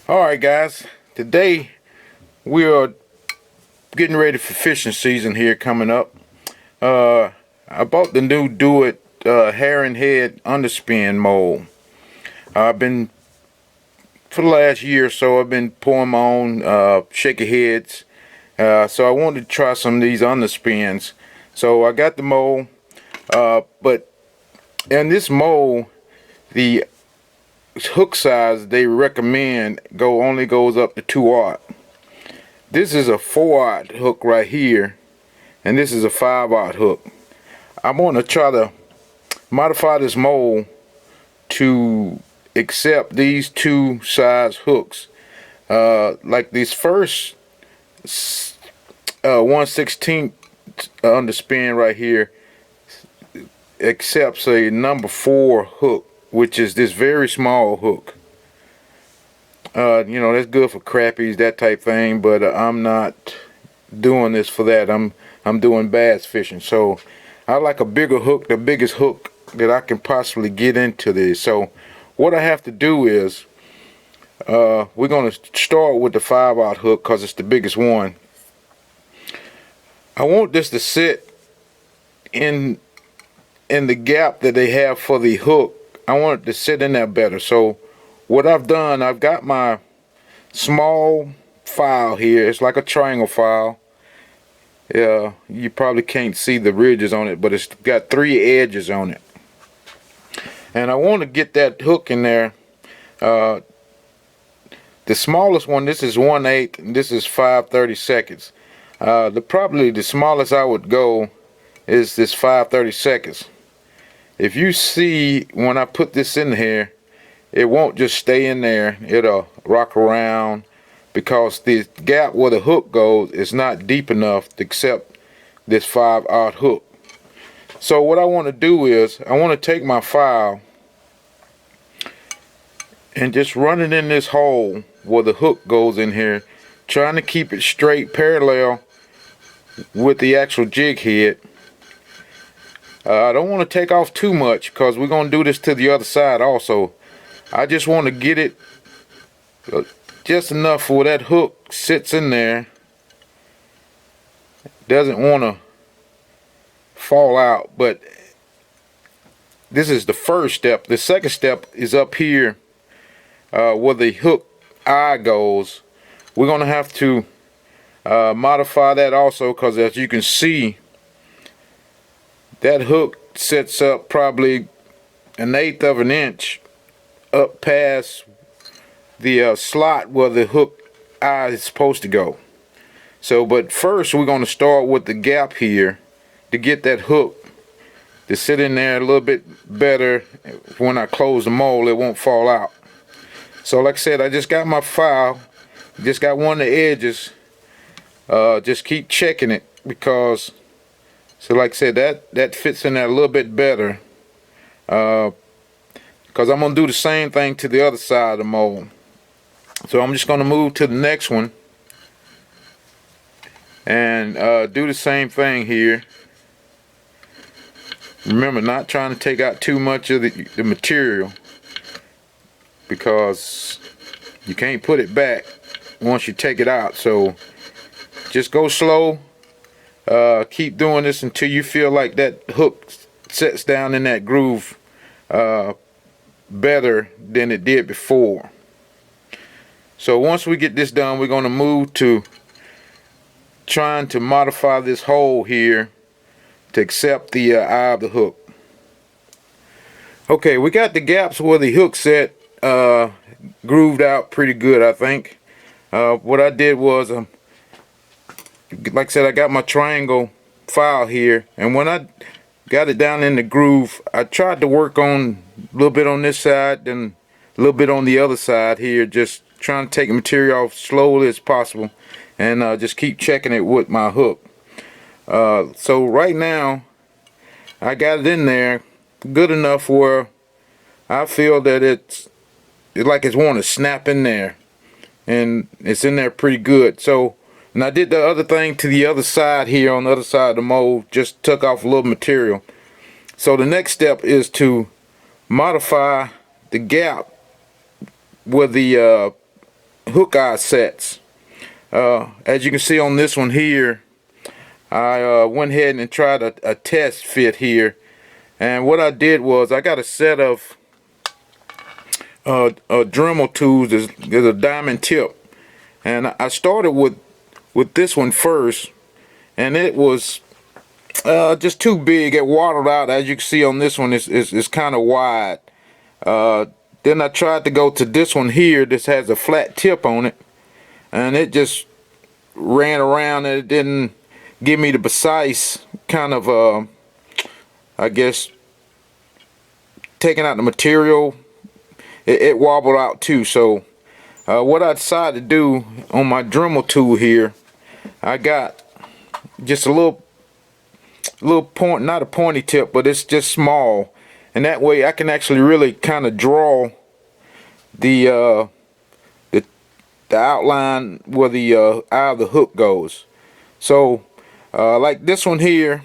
Alright guys, today we are getting ready for fishing season here coming up. I bought the new Do It Herring Head Underspin mold. I've been, for the last year or so, I've been pouring my own shaky heads. So I wanted to try some of these Underspins. So I got the mold, but in this mold, the hook size they recommend only goes up to 2/0. This is a 4/0 hook right here, and this is a 5/0 hook. I'm going to try to modify this mold to accept these two size hooks. Like this first 1/16 underspin right here accepts a number 4 hook, which is this very small hook. You know, that's good for crappies, that type thing, but I'm not doing this for that. I'm doing bass fishing, so I like a bigger hook, the biggest hook that I can possibly get into this. So what I have to do is we're going to start with the 5/0 hook because it's the biggest one. I want this to sit in the gap that they have for the hook. I want it to sit in there better. So what I've done, I've got my small file here. It's like a triangle file. Yeah, you probably can't see the ridges on it, but it's got 3 edges on it. And I want to get that hook in there. The smallest one, this is 1/8, and this is 5/32. Probably the smallest I would go is this 5/32. If you see when I put this in here, it won't just stay in there, it'll rock around because the gap where the hook goes is not deep enough to accept this 5/0 hook. So what I want to do is I want to take my file and just run it in this hole where the hook goes in here, trying to keep it straight parallel with the actual jig head. I don't want to take off too much because we're going to do this to the other side also. I just want to get it just enough where that hook sits in there, doesn't want to fall out. But this is the first step. The second step is up here where the hook eye goes. We're going to have to modify that also, because as you can see, that hook sets up probably 1/8 of an inch up past the slot where the hook eye is supposed to go. So, but first we're going to start with the gap here to get that hook to sit in there a little bit better. When I close the mold, it won't fall out. So like I said, I just got my file, just got one of the edges. Just keep checking it, because so like I said, that fits in there a little bit better, because I'm going to do the same thing to the other side of the mold. So I'm just going to move to the next one and do the same thing here. Remember, not trying to take out too much of the material, because you can't put it back once you take it out. So just go slow. Keep doing this until you feel like that hook sets down in that groove better than it did before. So once we get this done, we're going to move to trying to modify this hole here to accept the eye of the hook. Okay, we got the gaps where the hook set grooved out pretty good, I think. What I did was, like I said, I got my triangle file here, and when I got it down in the groove, I tried to work on a little bit on this side and a little bit on the other side here, just trying to take the material off slowly as possible, and just keep checking it with my hook. So right now I got it in there good enough where I feel that it's like it's wanting to snap in there, and it's in there pretty good. So, and I did the other thing to the other side here on the other side of the mold, just took off a little material. So the next step is to modify the gap where the hook eye sets. As you can see on this one here, I went ahead and tried a test fit here, and what I did was I got a set of Dremel tools. There's a diamond tip, and I started with this one first, and it was just too big. It waddled out. As you can see on this one, it's kind of wide. Then I tried to go to this one here. This has a flat tip on it, and it just ran around, and it didn't give me the precise kind of I guess taking out the material. It wobbled out too. So what I decided to do on my Dremel tool here, I got just a little point, not a pointy tip, but it's just small, and that way I can actually really kind of draw the outline where the eye of the hook goes. So like this one here,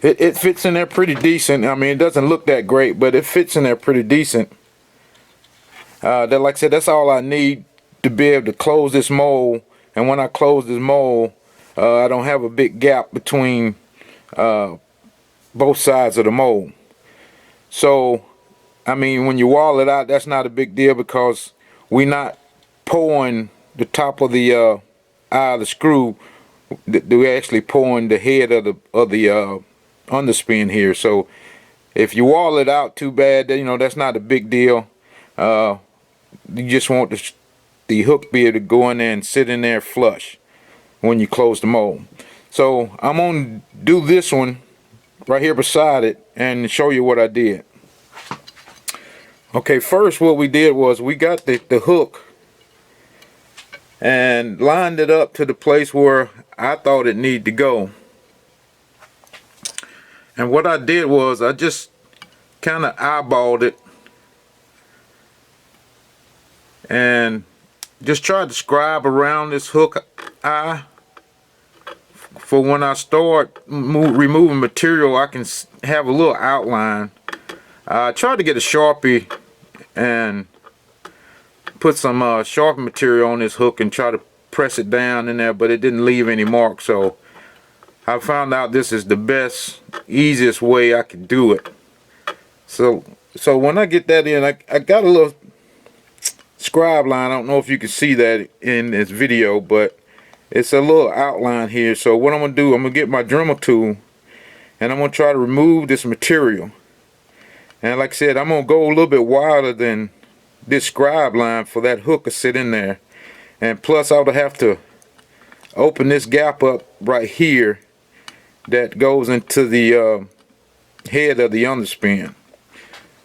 it fits in there pretty decent. I mean, it doesn't look that great, but it fits in there pretty decent. Like I said, that's all I need to be able to close this mold. And when I close this mold, I don't have a big gap between both sides of the mold. So I mean, when you wall it out, that's not a big deal, because we're not pouring the top of the eye of the screw. We're actually pouring the head of the underspin here. So if you wall it out too bad, you know, that's not a big deal. You just want the hook be able to go in there and sit in there flush when you close the mold. So I'm gonna do this one right here beside it and show you what I did. Okay, first what we did was we got the hook and lined it up to the place where I thought it needed to go. And what I did was I just kind of eyeballed it and just tried to scribe around this hook eye for when I start removing material, I can have a little outline. I tried to get a Sharpie and put some sharp material on this hook and try to press it down in there, but it didn't leave any marks. So I found out this is the best, easiest way I could do it. So when I get that in, I got a little scribe line. I don't know if you can see that in this video, but it's a little outline here. So what I'm gonna do, I'm gonna get my Dremel tool and I'm gonna try to remove this material. And like I said, I'm gonna go a little bit wider than this scribe line for that hook to sit in there. And plus I would have to open this gap up right here that goes into the head of the underspin.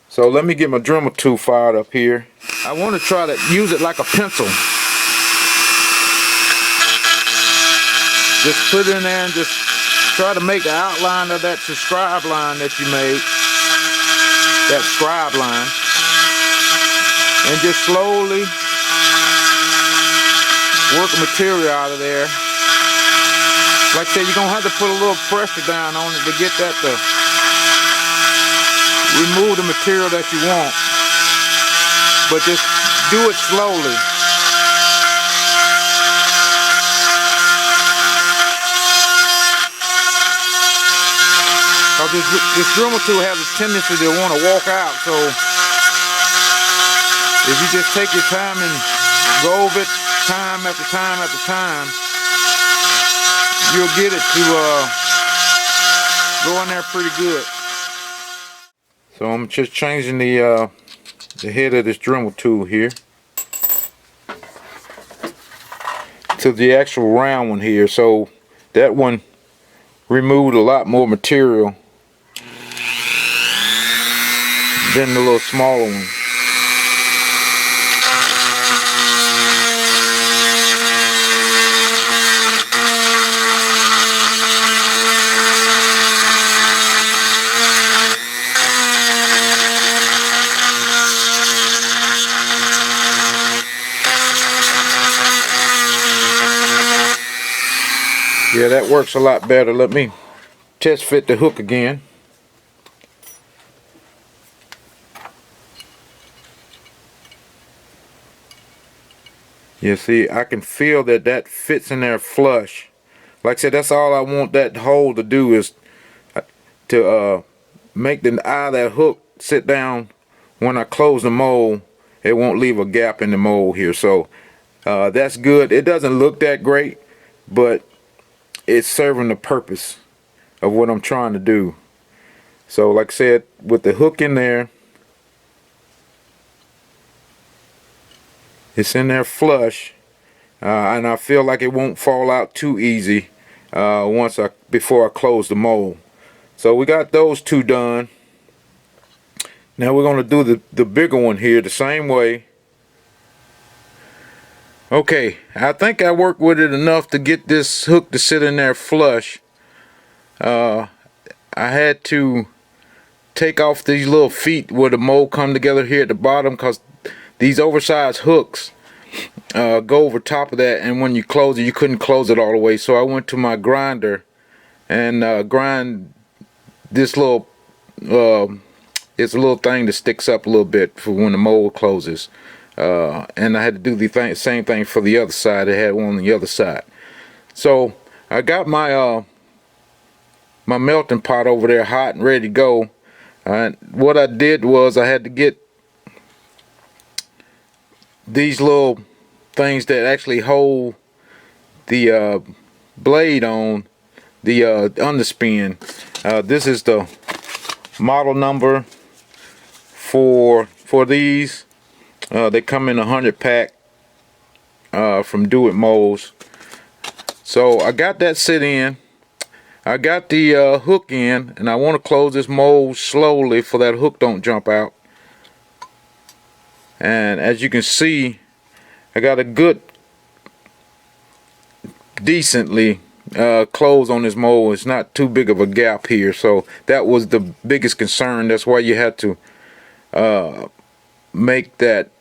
So let me get my Dremel tool fired up here. I want to try to use it like a pencil. Just put it in there and just try to make an outline of that scribe line that you made. That scribe line. And just slowly work the material out of there. Like I said, you're going to have to put a little pressure down on it to get that to remove the material that you want. But just do it slowly. This Dremel tool has a tendency to want to walk out, so if you just take your time and go over it time after time after time, you'll get it to go in there pretty good. So I'm just changing the head of this Dremel tool here to the actual round one here. So that one removed a lot more material than the little smaller one. Yeah, that works a lot better. Let me test fit the hook again. You see, I can feel that that fits in there flush. Like I said, that's all I want that hole to do, is to make the eye of that hook sit down. When I close the mold, it won't leave a gap in the mold here. So that's good. It doesn't look that great, but it's serving the purpose of what I'm trying to do. So like I said, with the hook in there, it's in there flush, and I feel like it won't fall out too easy before I close the mold. So we got those two done. Now we're going to do the bigger one here the same way. Okay, I think I worked with it enough to get this hook to sit in there flush. I had to take off these little feet where the mold come together here at the bottom, because these oversized hooks go over top of that, and when you close it, you couldn't close it all the way. So I went to my grinder and grind this little it's a little thing that sticks up a little bit for when the mold closes, and I had to do the same thing for the other side. I had one on the other side. So I got my my melting pot over there hot and ready to go. What I did was I had to get these little things that actually hold the blade on the Underspin. This is the model number for these. They come in a 100 pack from Do It Molds. So I got that sit in. I got the hook in, and I want to close this mold slowly for that hook don't jump out. And as you can see, I got a good, decently close on this mold. It's not too big of a gap here, so that was the biggest concern. That's why you had to make that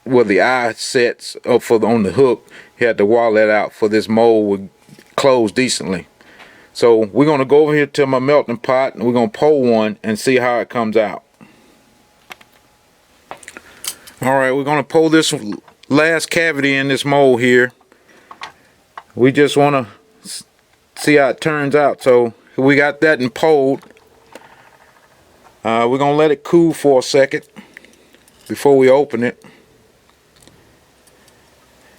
where the eye sets up on the hook. You had to wall that out for this mold would close decently. So we're going to go over here to my melting pot, and we're going to pour one and see how it comes out. Alright, we're going to pour this last cavity in this mold here. We just want to see how it turns out. So we got that in poured. We're going to let it cool for a second before we open it,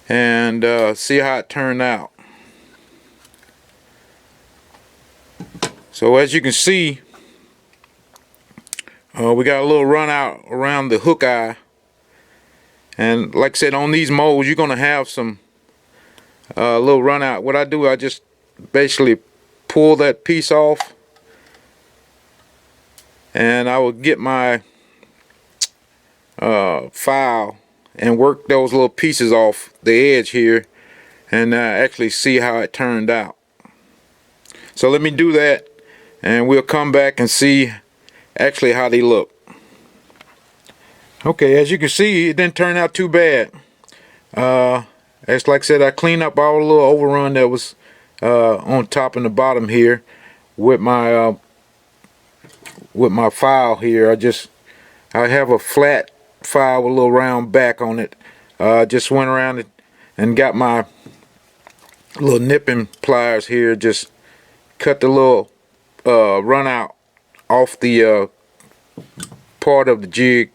and see how it turned out. So as you can see, we got a little run out around the hook eye, and like I said, on these molds you're gonna have some little run out. What I do, I just basically pull that piece off, and I will get my file and work those little pieces off the edge here, and actually see how it turned out. So let me do that, and we'll come back and see actually how they look. Okay, as you can see, it didn't turn out too bad. As like I said, I cleaned up all the little overrun that was on top and the bottom here with my file here. I have a flat file with a little round back on it. Just went around it and got my little nipping pliers here, just cut the little run out off the part of the jig,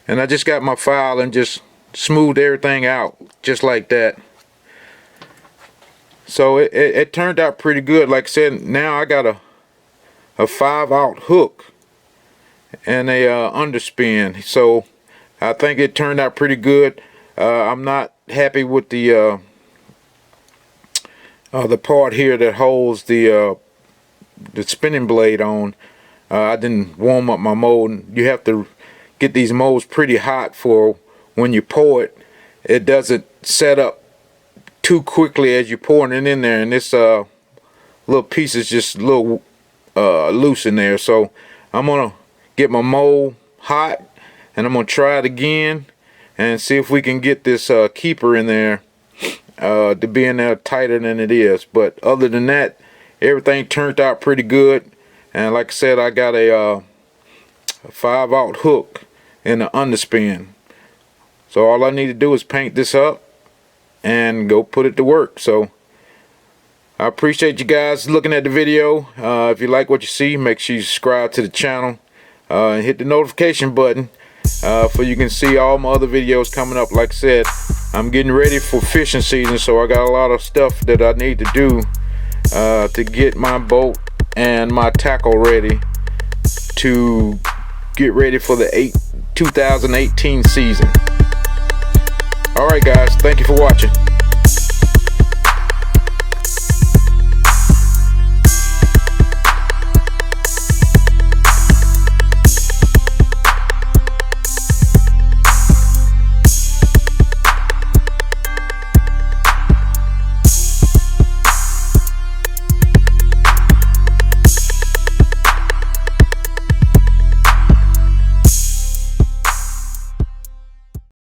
and I just got my file and just smoothed everything out just like that. So it turned out pretty good. Like I said, now I got a 5/0 hook and a underspin, so I think it turned out pretty good. I'm not happy with the part here that holds the spinning blade on. I didn't warm up my mold. You have to get these molds pretty hot for when you pour it. It doesn't set up too quickly as you're pouring it in there, and this little piece is just a little loose in there. So I'm gonna get my mold hot, and I'm gonna try it again and see if we can get this keeper in there to be in there tighter than it is. But other than that, everything turned out pretty good. And like I said, I got a 5/0 hook and an underspin. So all I need to do is paint this up, and go put it to work. So I appreciate you guys looking at the video. If you like what you see, make sure you subscribe to the channel and hit the notification button for you can see all my other videos coming up. Like I said, I'm getting ready for fishing season, so I got a lot of stuff that I need to do to get my boat and my tackle ready to get ready for the 2018 season. Alright guys, thank you for watching.